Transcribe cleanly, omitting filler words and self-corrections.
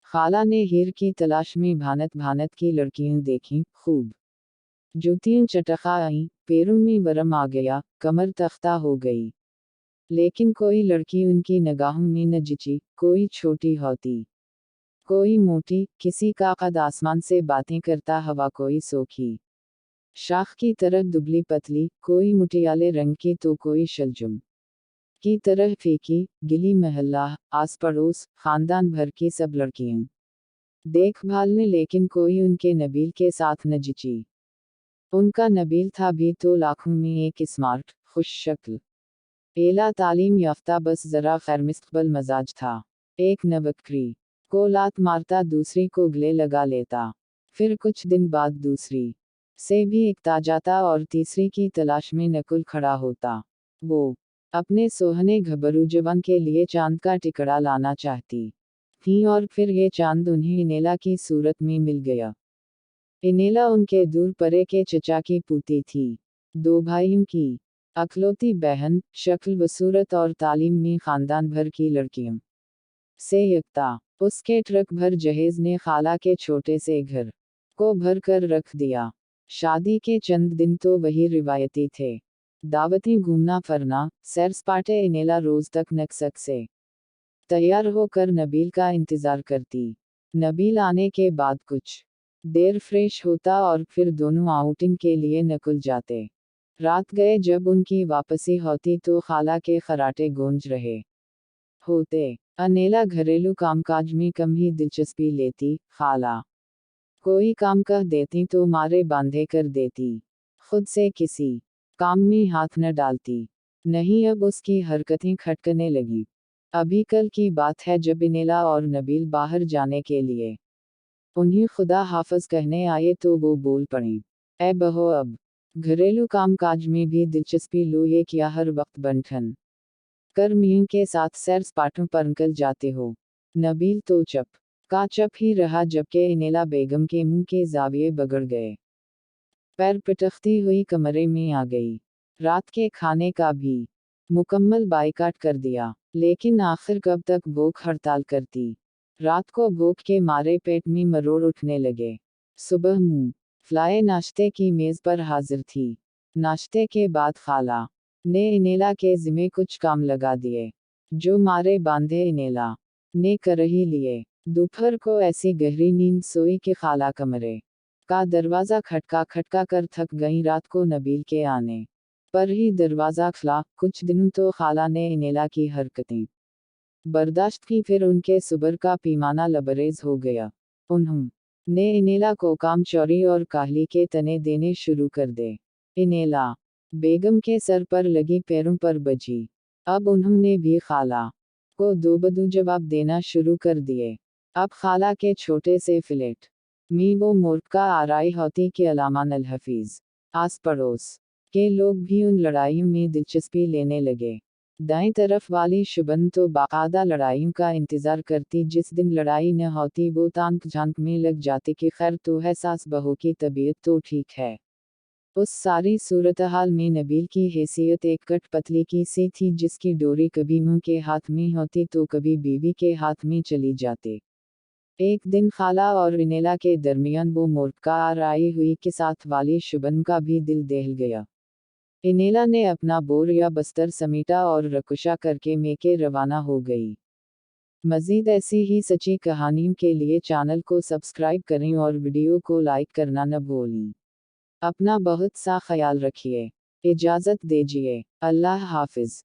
खाला ने हीर की तलाश में भानत भानत की लड़कियां देखीं, खूब जूतियां चटका आईं, पैरों में वरम आ गया, कमर तख्ता हो गई। लेकिन कोई लड़की उनकी निगाहों में न जची, कोई छोटी होती, कोई मोटी, किसी का कद आसमान से बातें करता हवा, कोई सोखी शाख की तरह दुबली पतली, कोई मुटियाले रंग की तो कोई शलजुम की तरह फीकी, गिली महल्ला, आस पड़ोस, खानदान भर की सब लड़कियां देखभाल में, लेकिन कोई उनके नबील के साथ न जची। उनका नबील था भी तो लाखों में एक स्मार्ट, खुश शक्ल, एला तालीम याफ्ता, बस जरा खैरमुस्तकबल मजाज था। एक नवकरी को लात मारता, दूसरी को गले लगा लेता, फिर कुछ दिन बाद दूसरी से भी एकता जाता और तीसरी की तलाश में नकुल खड़ा होता। वो अपने सोहने घबरू जवान के लिए चांद का टिकड़ा लाना चाहती थी, और फिर ये चांद उन्हें इनेला की सूरत में मिल गया। इनेला उनके दूर परे के चचा की पूती थी, दो भाइयों की अखलौती बहन, शक्ल बसूरत और तालीम में खानदान भर की लड़कियों से यकता। उसके ट्रक भर जहेज ने खाला के छोटे से घर को भर कर रख दिया। शादी के चंद दिन तो वही रिवायती थे, दावतें, घूमना फिरना, सैर सपाटे। इनेला रोज तक नक्सक से तैयार होकर नबील का इंतजार करती। नबील आने के बाद कुछ देर फ्रेश होता और फिर दोनों आउटिंग के लिए निकल जाते। रात गए जब उनकी वापसी होती तो खाला के खराटे गूंज रहे होते। अनेला घरेलू कामकाज में कम ही दिलचस्पी लेती, खाला कोई काम कह देती तो मारे बांधे कर देती, खुद से किसी काम में हाथ न डालती। नहीं, अब उसकी हरकतें खटकने लगी। अभी कल की बात है जब इनेला और नबील बाहर जाने के लिए उन्हें खुदा हाफिज कहने आए तो वो बोल पड़ी, ए बहो, अब घरेलू कामकाज में भी दिलचस्पी लो, ये क्या हर वक्त बंठन कर मियों के साथ सैर सपाटों पर निकल जाते हो। नबील तो चुप का चुप ही रहा, जबकि इनेला बेगम के मुंह के जाविये बिगड़ गए। पैर पिटकती हुई कमरे में आ गई। रात के खाने का भी मुकम्मल बाइकाट कर दिया। लेकिन आखिर कब तक भूख हड़ताल करती। रात को भूख के मारे पेट में मरोड़ उठने लगे। सुबह मुंह फ्लाए नाश्ते की मेज पर हाजिर थी। नाश्ते के बाद खाला ने इनेला के जिम्मे कुछ काम लगा दिए, जो मारे बांधे इनेला ने कर ही लिए। दोपहर को ऐसी गहरी नींद सोई कि खाला कमरे का दरवाजा खटका खटका कर थक गई। रात को नबील के आने पर ही दरवाजा खुला। कुछ दिनों तो खाला ने इनेला की हरकतें बर्दाश्त की, फिर उनके सुबर का पैमाना लबरेज हो गया। उन्होंने इनेला को काम चोरी और काहली के तने देने शुरू कर दे। इनेला बेगम के सर पर लगी, पैरों पर बजी। अब उन्होंने भी खाला को दो बदू जवाब देना शुरू कर दिए। अब खाला के छोटे से फ्लैट में वो मोर्का आराई होती कि अलामान अल हफीज। आस पड़ोस के लोग भी उन लड़ाइयों में दिलचस्पी लेने लगे। दाएं तरफ वाली शुबन तो बाकायदा लड़ाइयों का इंतजार करती। जिस दिन लड़ाई न होती वो तांक झांक में लग जाती कि खैर तो है, सास बहू की तबीयत तो ठीक है। उस सारी सूरतहाल में नबील की हैसियत एक कठपुतली की सी थी, जिसकी डोरी कभी मुंह के हाथ में होती तो कभी बीवी के हाथ में चली जाती। एक दिन खाला और इनेला के दरमियान वो मोर्का आराई हुई कि साथ वाली शुबन का भी दिल दहल गया। इनेला ने अपना बोर या बस्तर समेटा और रकुशा करके मेके रवाना हो गई। मजीद ऐसी ही सच्ची कहानियों के लिए चैनल को सब्सक्राइब करें और वीडियो को लाइक करना न भूलें। अपना बहुत सा ख्याल रखिए। इजाज़त दीजिए। अल्लाह हाफिज।